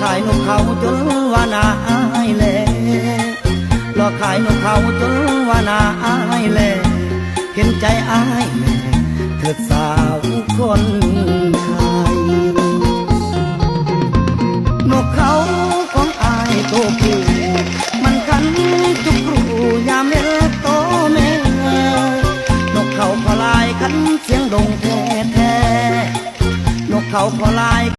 ขายนกเขาจนว่านาอายแลหลอกขายนกเขาจนว่านาอายแลเห็นใจอายแลเถิดสาวคนไทยนกเขาของอายตัวผู้มันคันทุกครูยามเลี้ยโตแม่นกเขาพอลายคันเสียงดงแท้นกเขาพอลาย